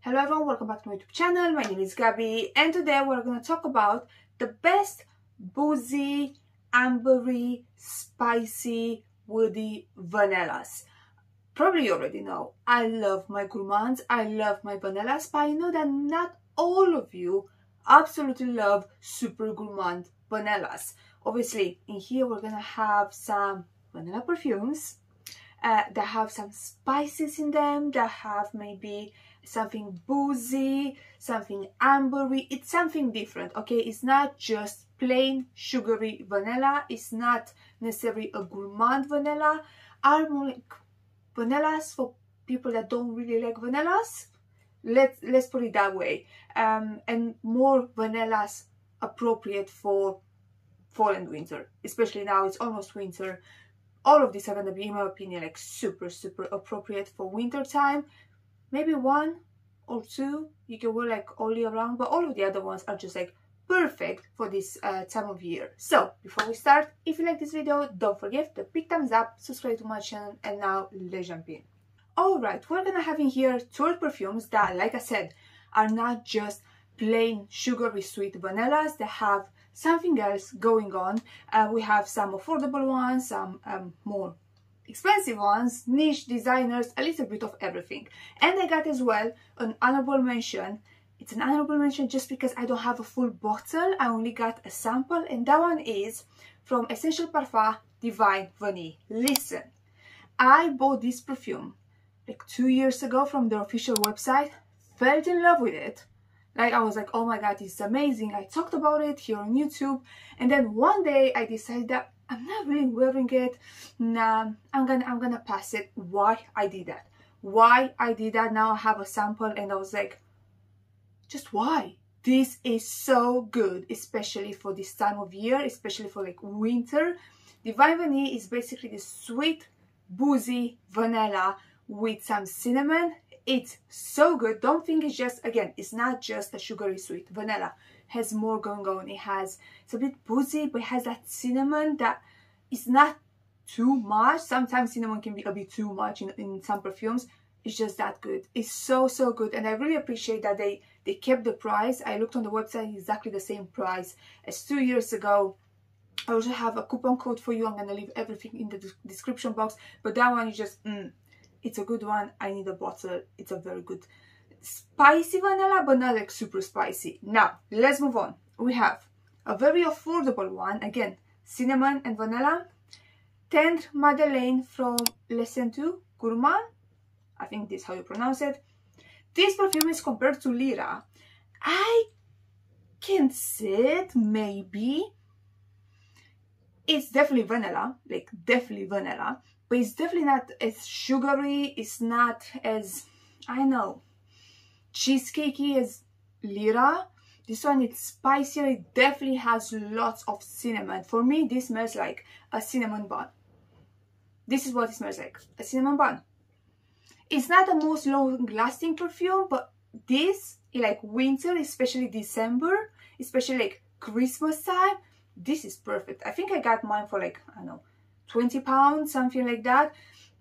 Hello everyone, welcome back to my YouTube channel. My name is Gabby and today we're going to talk about the best boozy, ambery, spicy, woody vanillas. Probably you already know, I love my gourmands, I love my vanillas, but I know that not all of you absolutely love super gourmand vanillas. Obviously, in here we're going to have some vanilla perfumes that have some spices in them, that have maybe something boozy, something ambery. It's something different, okay? It's not just plain sugary vanilla. It's not necessarily a gourmand vanilla. Are more like vanillas for people that don't really like vanillas. Let's put it that way. And more vanillas appropriate for fall and winter, especially now it's almost winter. All of these are going to be, in my opinion, like super appropriate for winter time. Maybe one or two you can wear like all year round, but all of the other ones are just like perfect for this time of year. So before we start, if you like this video, don't forget the big thumbs up, subscribe to my channel, and now let's jump in. Alright, we're gonna have in here 12 perfumes that, like I said, are not just plain sugary sweet vanillas. They have something else going on. We have some affordable ones, some more expensive ones, niche designers, a little bit of everything. And I got as well an honorable mention. It's an honorable mention just because I don't have a full bottle. I only got a sample, and that one is from Essential Parfum Divine Vanille. Listen, I bought this perfume like 2 years ago from their official website, fell in love with it. Like, I was like, oh my god, it's amazing. I talked about it here on YouTube, and then one day I decided that I'm not really wearing it. Nah, I'm gonna pass it. Why I did that? Why I did that? Now I have a sample, and I was like, just why? This is so good, especially for this time of year, especially for like winter. Divine Vanille is basically this sweet, boozy vanilla with some cinnamon. It's so good. Don't think it's just, again, it's not just a sugary sweet vanilla. It has more going on. It's a bit boozy, but it has that cinnamon that is not too much. Sometimes cinnamon can be a bit too much in some perfumes. It's just that good. It's so good, and I really appreciate that they kept the price. I looked on the website, exactly the same price as 2 years ago. I also have a coupon code for you. I'm gonna leave everything in the description box, but that one is just it's a good one. I need a bottle. It's a very good spicy vanilla, but not like super spicy. Now let's move on. We have a very affordable one, again, cinnamon and vanilla, Tendre Madeleine from Les SENTEURS Gourmand. I think this is how you pronounce it. This perfume is compared to Lira. I can say it, maybe. It's definitely vanilla, like definitely vanilla, but it's definitely not as sugary. It's not as, I don't know, cheesecakey as Lira. This one, it's spicier. It definitely has lots of cinnamon. For me, this smells like a cinnamon bun. This is what it smells like, a cinnamon bun. It's not the most long-lasting perfume, but this, in like winter, especially December, especially like Christmas time, this is perfect. I think I got mine for like, I don't know, 20 pounds, something like that.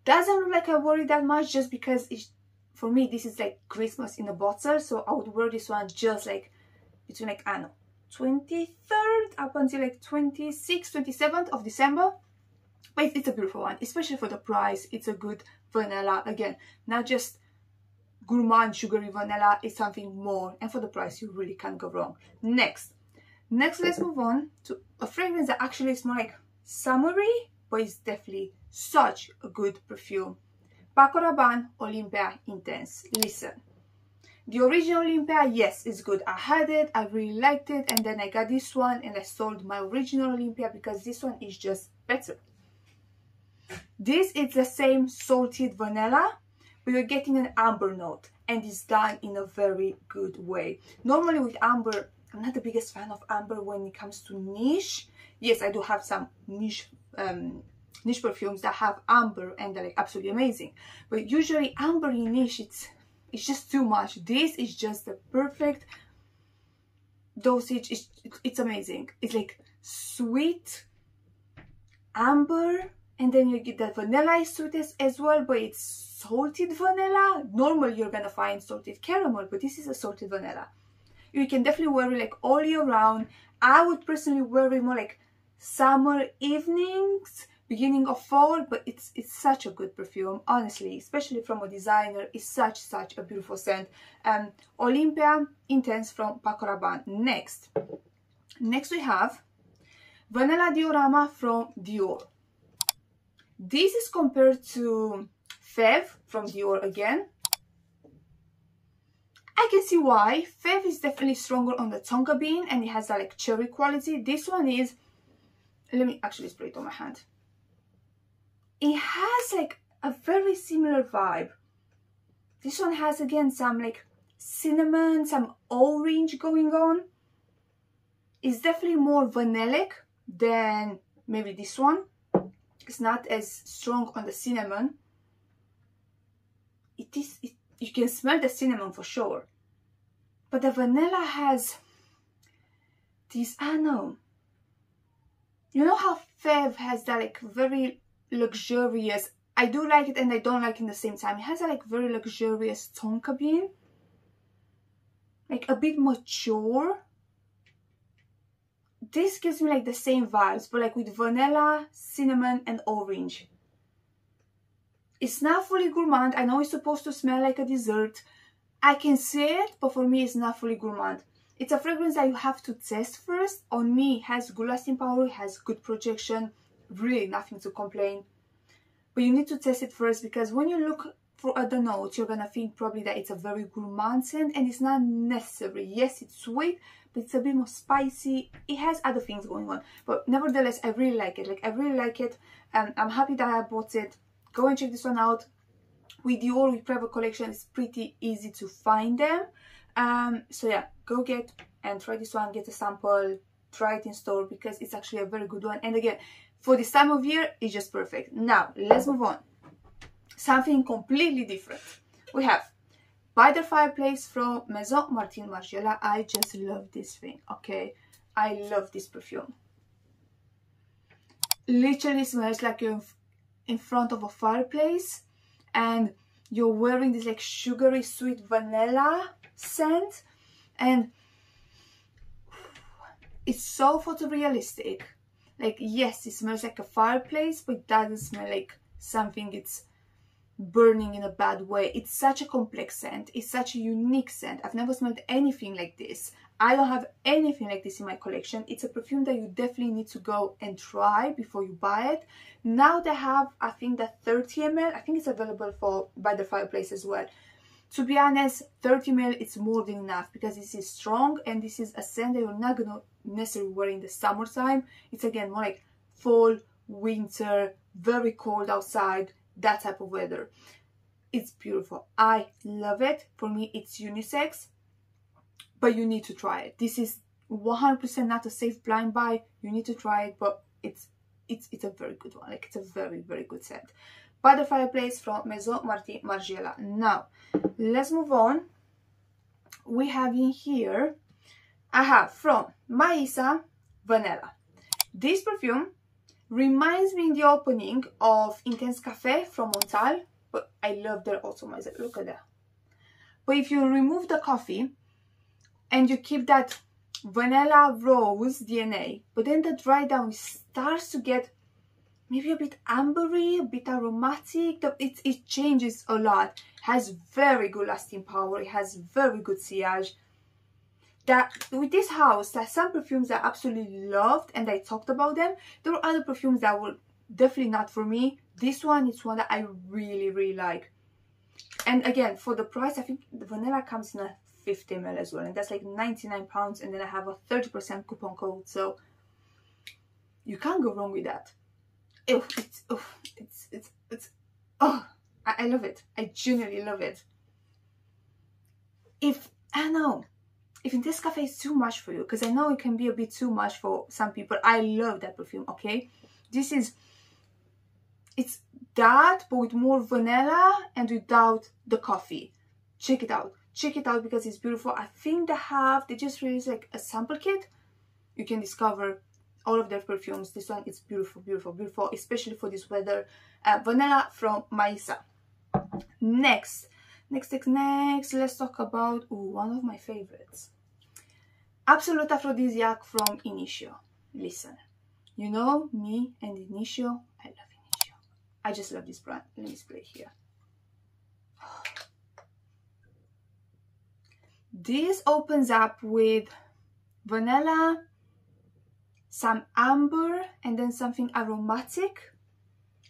Doesn't look like I worry that much, just because for me this is like Christmas in a bottle, so I would wear this one just like between like, I don't know, 23rd up until like 26th, 27th of December. But it's a beautiful one, especially for the price. It's a good vanilla, again, not just gourmand sugary vanilla, it's something more, and for the price you really can't go wrong. Next let's move on to a fragrance that actually is more like summery, but it's definitely such a good perfume. PACO RABANNE Olympia Intense. Listen, the original Olympia, yes, it's good. I had it, I really liked it, and then I got this one and I sold my original Olympia because this one is just better. This is the same salted vanilla, but you're getting an amber note, and it's done in a very good way. Normally with amber, I'm not the biggest fan of amber when it comes to niche. Yes, I do have some niche perfumes that have amber and they're like absolutely amazing, but usually amber in niche, it's just too much. This is just the perfect dosage. It's amazing. It's like sweet amber and then you get that vanilla sweetness as well, but it's salted vanilla. Normally you're gonna find salted caramel, but this is a salted vanilla. You can definitely wear it like all year round. I would personally wear it more like summer evenings, beginning of fall, but it's such a good perfume, honestly, especially from a designer. It's such a beautiful scent. Olympia Intense from PACO RABANNE. Next we have Vanilla Diorama from Dior. This is compared to Fève from Dior again. I can see why. Fève is definitely stronger on the tonka bean and it has that like cherry quality. This one is, let me actually spray it on my hand. It has like a very similar vibe. This one has again some like cinnamon, some orange going on. It's definitely more vanillic than maybe this one. It's not as strong on the cinnamon. You can smell the cinnamon for sure. But the vanilla has this, I don't know. You know how Fève has that like very luxurious, I do like it and I don't like it at the same time. It has a like very luxurious tonka bean. Like a bit mature. This gives me like the same vibes, but like with vanilla, cinnamon and orange. It's not fully gourmand. I know it's supposed to smell like a dessert. I can say it, but for me it's not fully gourmand. It's a fragrance that you have to test first. On me, it has good lasting power, it has good projection, really nothing to complain. But you need to test it first, because when you look for other notes, you're gonna think probably that it's a very gourmand scent, and it's not necessary. Yes, it's sweet, but it's a bit more spicy. It has other things going on, but nevertheless, I really like it. Like, I really like it. I'm happy that I bought it. Go and check this one out. With Dior, with private collection, it's pretty easy to find them. So yeah, go get and try this one, get a sample, try it in store, because it's actually a very good one. And again, for this time of year, it's just perfect. Now, let's move on. Something completely different. We have By the Fireplace from Maison Margiela. I just love this thing, okay? I love this perfume. Literally smells like you're in front of a fireplace and you're wearing this like sugary sweet vanilla scent, and it's so photorealistic. Like, yes, it smells like a fireplace, but it doesn't smell like something it's burning in a bad way. It's such a complex scent. It's such a unique scent. I've never smelled anything like this. I don't have anything like this in my collection. It's a perfume that you definitely need to go and try before you buy it. Now they have, I think, the 30 ml. I think it's available for By the Fireplace as well. To be honest, 30 ml, it's more than enough, because this is strong and this is a scent that you're not gonna necessarily wear in the summertime. It's again more like fall, winter, very cold outside, that type of weather. It's beautiful. I love it. For me, it's unisex, but you need to try it. This is 100% not a safe blind buy. You need to try it, but it's a very good one. Like, it's a very, very good scent. By the Fireplace from Maison Margiela. Now, let's move on. We have in here, I have from MAISSA Vanilla. This perfume reminds me in the opening of Intense Café from Montal, but I love their atomizer. Look at that. But if you remove the coffee and you keep that vanilla rose DNA, but then the dry down starts to get maybe a bit ambery, a bit aromatic. It changes a lot. It has very good lasting power. It has very good sillage. That with this house, there are some perfumes that I absolutely loved and I talked about them. There were other perfumes that were definitely not for me. This one is one that I really, really like. And again, for the price, I think the vanilla comes in a 50 ml as well, and that's like £99, and then I have a 30% coupon code, so you can't go wrong with that. I love it. I genuinely love it. I don't know, if Intense Café is too much for you, because I know it can be a bit too much for some people, I love that perfume, okay? It's that, but with more vanilla and without the coffee. Check it out. Check it out, because it's beautiful. I think they just released like a sample kit. You can discover all of their perfumes. This one is beautiful, beautiful, beautiful, especially for this weather. Vanilla from MAISSA. Next, let's talk about one of my favorites. Absolute Aphrodisiac from INITIO. Listen, you know me and INITIO. I love INITIO. I just love this brand. Let me spray here. This opens up with vanilla, some amber, and then something aromatic.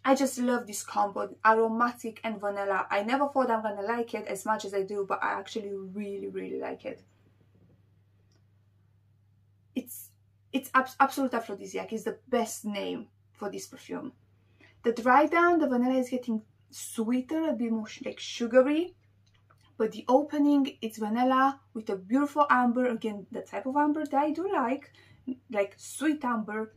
I just love this combo, aromatic and vanilla. I never thought I'm gonna like it as much as I do, but I actually really, really like it. It's Absolute Aphrodisiac is the best name for this perfume. The dry down, the vanilla is getting sweeter, a bit more like sugary, but the opening, it's vanilla with a beautiful amber, again the type of amber that I do like sweet amber,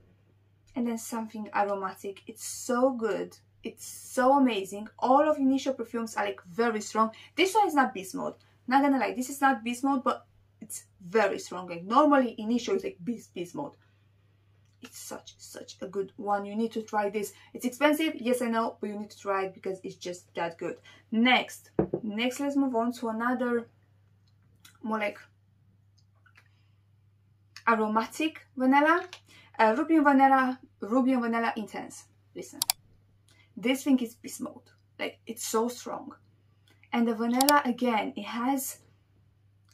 and then something aromatic. It's so good, it's so amazing. All of INITIO perfumes are like very strong. This one is not beast mode, not gonna lie, this is not beast mode, but it's very strong. Like normally INITIO is like beast mode. It's such a good one. You need to try this. It's expensive, yes I know, but you need to try it because it's just that good. Next let's move on to another more like aromatic vanilla. Ruby and Vanilla Intense. Listen, this thing is beast mode. Like, it's so strong. And the vanilla, again, it has,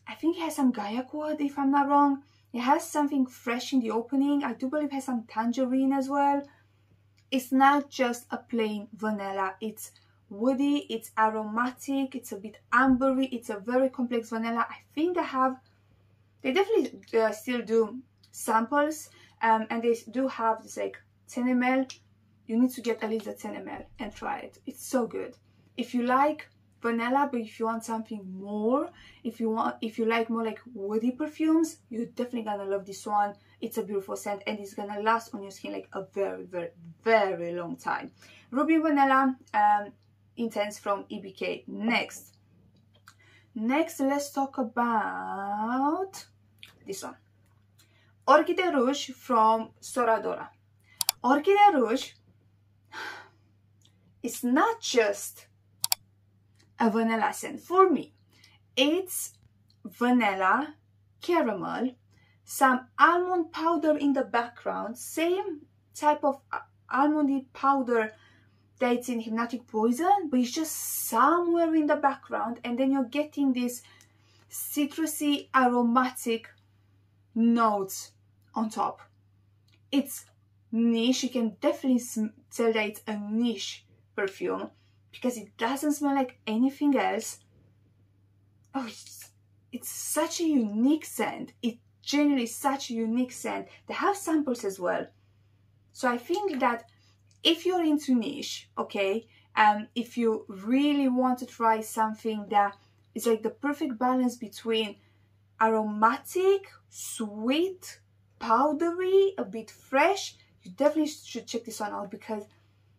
I think it has some Gaiaquote, if I'm not wrong. It has something fresh in the opening. I do believe it has some tangerine as well. It's not just a plain vanilla. It's woody, it's aromatic, it's a bit ambery, it's a very complex vanilla. I think they definitely still do samples, and they do have this like 10 ml. You need to get at least a 10 ml and try it. It's so good. If you like vanilla, but if you want something more, if you like more like woody perfumes, you're definitely gonna love this one. It's a beautiful scent and it's gonna last on your skin like a very, very, very long time. Ruby Vanilla Intense from EBK. Next, let's talk about this one. Orchidee Rouge from SORA DORA. Orchidee Rouge is not just a vanilla scent. For me, it's vanilla, caramel, some almond powder in the background, same type of almondy powder that's in Hypnotic Poison, but it's just somewhere in the background, and then you're getting this citrusy aromatic notes on top. It's niche. You can definitely tell that it's a niche perfume because it doesn't smell like anything else. Oh, it's such a unique scent. It's genuinely such a unique scent. They have samples as well. So I think that if you're into niche, okay, if you really want to try something that is like the perfect balance between aromatic, sweet, powdery, a bit fresh, you definitely should check this one out because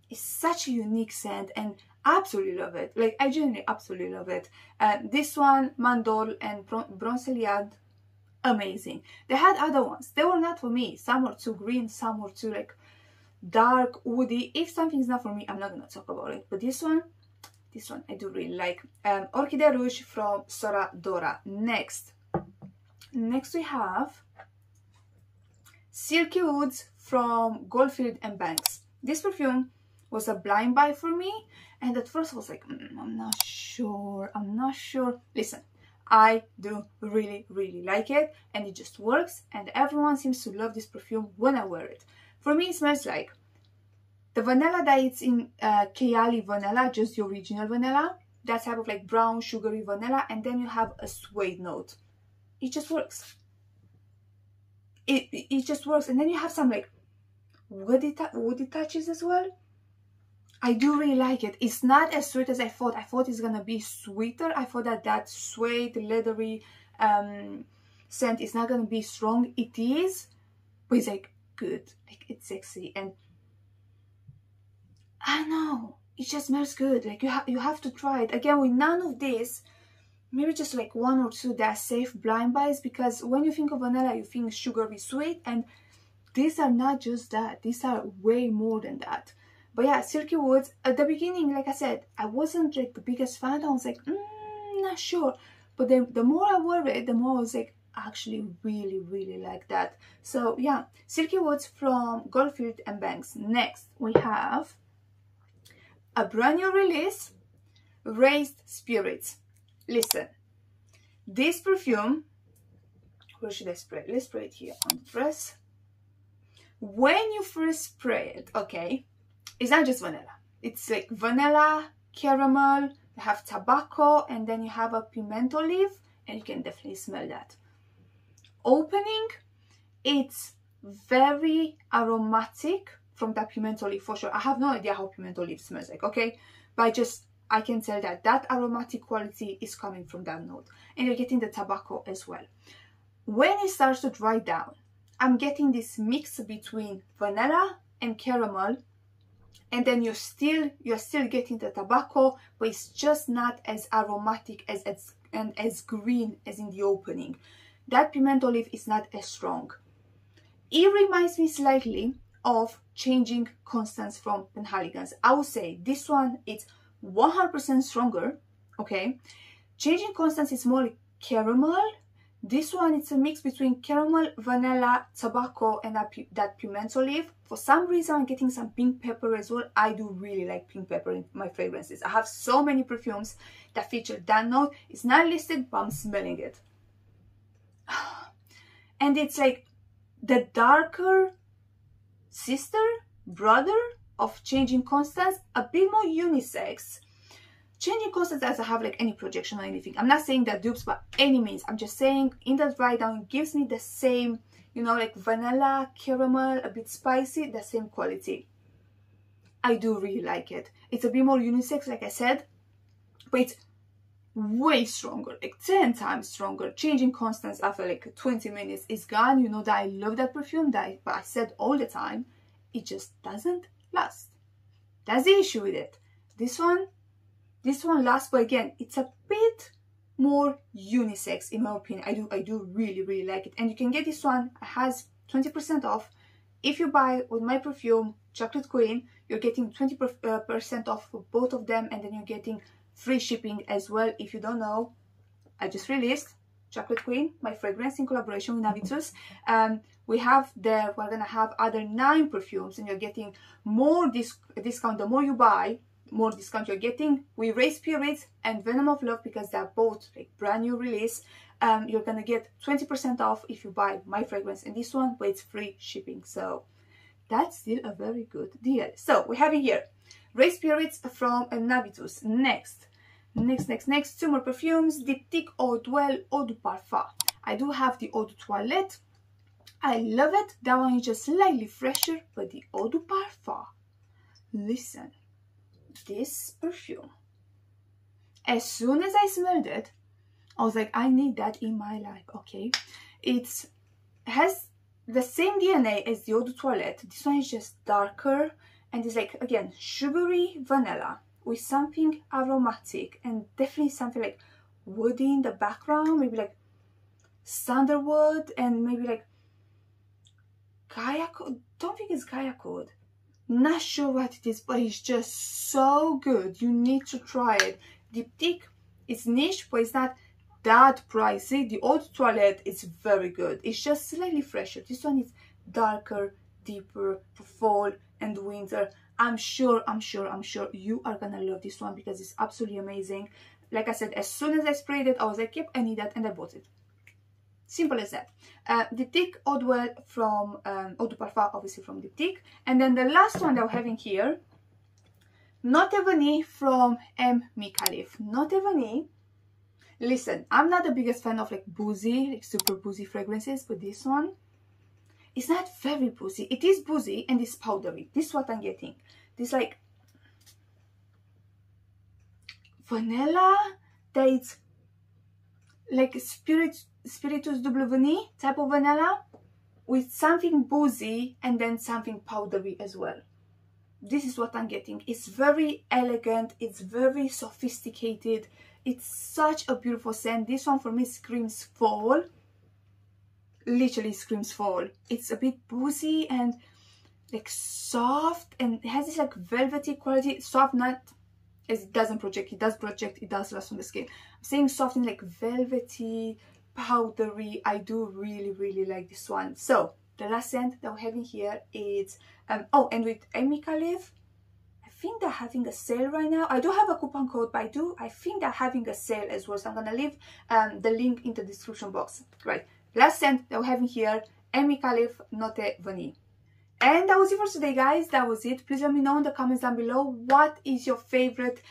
it's such a unique scent and I absolutely love it. Like, I genuinely absolutely love it. This one, Mandol and Bronzeliad, amazing. They had other ones. They were not for me. Some were too green, some were too like dark, woody. If something's not for me, I'm not gonna talk about it. But this one I do really like. Orchidee Rouge from SORA DORA. Next we have Silky Woods from Goldfield and Banks. This perfume was a blind buy for me, and at first I was like, I'm not sure. Listen, I do really, really like it, and it just works, and everyone seems to love this perfume when I wear it. For me, it smells like the vanilla that it's in Kayali vanilla, just the original vanilla, that type of like brown sugary vanilla, and then you have a suede note. It just works. It just works, and then you have some like woody touches as well. I do really like it. It's not as sweet as I thought. I thought it's gonna be sweeter. I thought that suede, leathery scent is not gonna be strong. It is, but it's like good. Like, it's sexy, and I don't know, it just smells good. Like, you have to try it. Again, with none of this, maybe just like one or two that are safe blind buys, because when you think of vanilla, you think sugary sweet, and these are not just that, these are way more than that. But yeah, Silky Woods, at the beginning, like I said, I wasn't like the biggest fan. I was like, not sure. But then the more I wore it, the more I was like, actually really like that. So yeah, Silky Woods from Goldfield and Banks. Next, we have a brand new release, Raised Spirits. Listen, this perfume, where should I spray it? Let's spray it here on the dress. When you first spray it, okay, it's not just vanilla. It's like vanilla, caramel, you have tobacco, and then you have a pimento leaf, and you can definitely smell that. Opening, it's very aromatic from that pimento leaf for sure. I have no idea how pimento leaf smells like, okay, but I can tell that that aromatic quality is coming from that note, and you're getting the tobacco as well. When it starts to dry down, I'm getting this mix between vanilla and caramel, and then you're still getting the tobacco, but it's just not as aromatic and as green as in the opening. That pimento leaf is not as strong. It reminds me slightly of Changing Constance from Penhaligon's. I would say this one is 100% stronger, okay? Changing Constance is more like caramel. This one, it's a mix between caramel, vanilla, tobacco, and that pimento leaf. For some reason, I'm getting some pink pepper as well. I do really like pink pepper in my fragrances. I have so many perfumes that feature that note. It's not listed, but I'm smelling it. And it's like the darker sister, brother of Changing Constance, a bit more unisex. Changing Constance doesn't have like any projection or anything. I'm not saying that dupes by any means. I'm just saying in the dry down, it gives me the same, you know, like vanilla, caramel, a bit spicy, the same quality. I do really like it. It's a bit more unisex, like I said, but it's way stronger, like 10 times stronger. Changing Constance after like 20 minutes is gone. You know that I love that perfume, but I said all the time, it just doesn't last. That's the issue with it. This one lasts, but again, it's a bit more unisex in my opinion. I do really like it. And you can get this one, it has 20% off. If you buy with my perfume, Chocolate Queen, you're getting 20% off for both of them, and then you're getting free shipping as well. If you don't know, I just released Chocolate Queen, my fragrance in collaboration with Navitus. We're gonna have other 9 perfumes, and you're getting more discount. The more you buy, more discount you're getting. We Raised Spirits and Venom of Love, because they're both like brand new release. You're gonna get 20% off if you buy my fragrance and this one, but it's free shipping, so that's still a very good deal. So we have it here, Raised Spirits from Navitus. Next, 2 more perfumes, Diptyque Eau Duelle Eau du Parfum. I do have the Eau de Toilette. I love it. That one is just slightly fresher, but the Eau du Parfum, listen, this perfume, as soon as I smelled it, I was like, I need that in my life, okay? It has the same DNA as the Eau de Toilette. This one is just darker, and it's like, again, sugary vanilla with something aromatic, and definitely something like woody in the background, maybe like sandalwood, and maybe like Kayako. Don't think it's Kayako. Not sure what it is, but it's just so good. You need to try it. Diptyque is niche, but it's not that pricey. The Eau de Toilette is very good. It's just slightly fresher. This one is darker, deeper for fall and winter. I'm sure you are gonna love this one because it's absolutely amazing. Like I said, as soon as I sprayed it, I was like, yep, I need that, and I bought it. Simple as that. Diptyque Eau Duelle from Eau de Parfum, obviously from Diptyque. And then the last one that we're having here, Notee Vanille from MICALLEF. Notee Vanille. Listen, I'm not the biggest fan of like boozy, like super boozy fragrances, but this one, it's not very boozy. It is boozy and it's powdery. This is what I'm getting. This like vanilla that it's like Spiritus Double Vanille type of vanilla with something boozy and then something powdery as well. This is what I'm getting. It's very elegant, it's very sophisticated, it's such a beautiful scent. This one for me screams fall. literally screams fall. It's a bit boozy and like soft, and it has this like velvety quality. Soft, not as it doesn't project, it does project, it does rest on the skin. I'm saying soft and like velvety, powdery. I do really like this one. So the last scent that we're having here is oh, and with MICALLEF, I think they're having a sale right now. I do have a coupon code, but I think they're having a sale as well, so I'm gonna leave the link in the description box. Right, last scent that we're having here, MICALLEF NOTEE Vanille. And that was it for today, guys. That was it. Please let me know in the comments down below, what is your favorite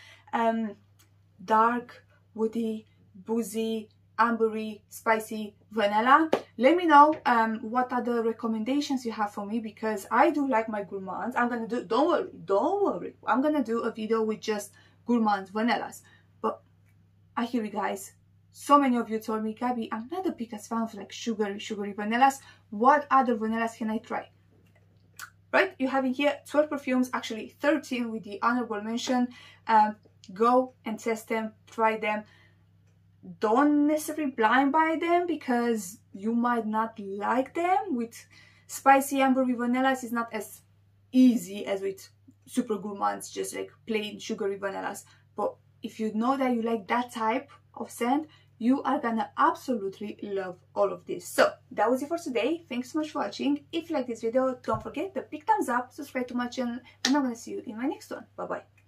dark, woody, boozy, ambery, spicy vanilla. Let me know what other recommendations you have for me, because I do like my gourmands. I'm gonna do, don't worry, I'm gonna do a video with just gourmand vanillas. But I hear you guys, so many of you told me, Gabby, I'm not the biggest fan of like sugary vanillas. What other vanillas can I try? Right, you have in here 12 perfumes, actually 13 with the honorable mention. Go and test them, try them. Don't necessarily blind buy them, because you might not like them. With spicy ambery vanillas, it's not as easy as with super gourmands, just like plain sugary vanillas. But if you know that you like that type of scent, you are gonna absolutely love all of this. So that was it for today. Thanks so much for watching. If you like this video, don't forget the big thumbs up, subscribe to my channel, and I'm gonna see you in my next one. Bye bye.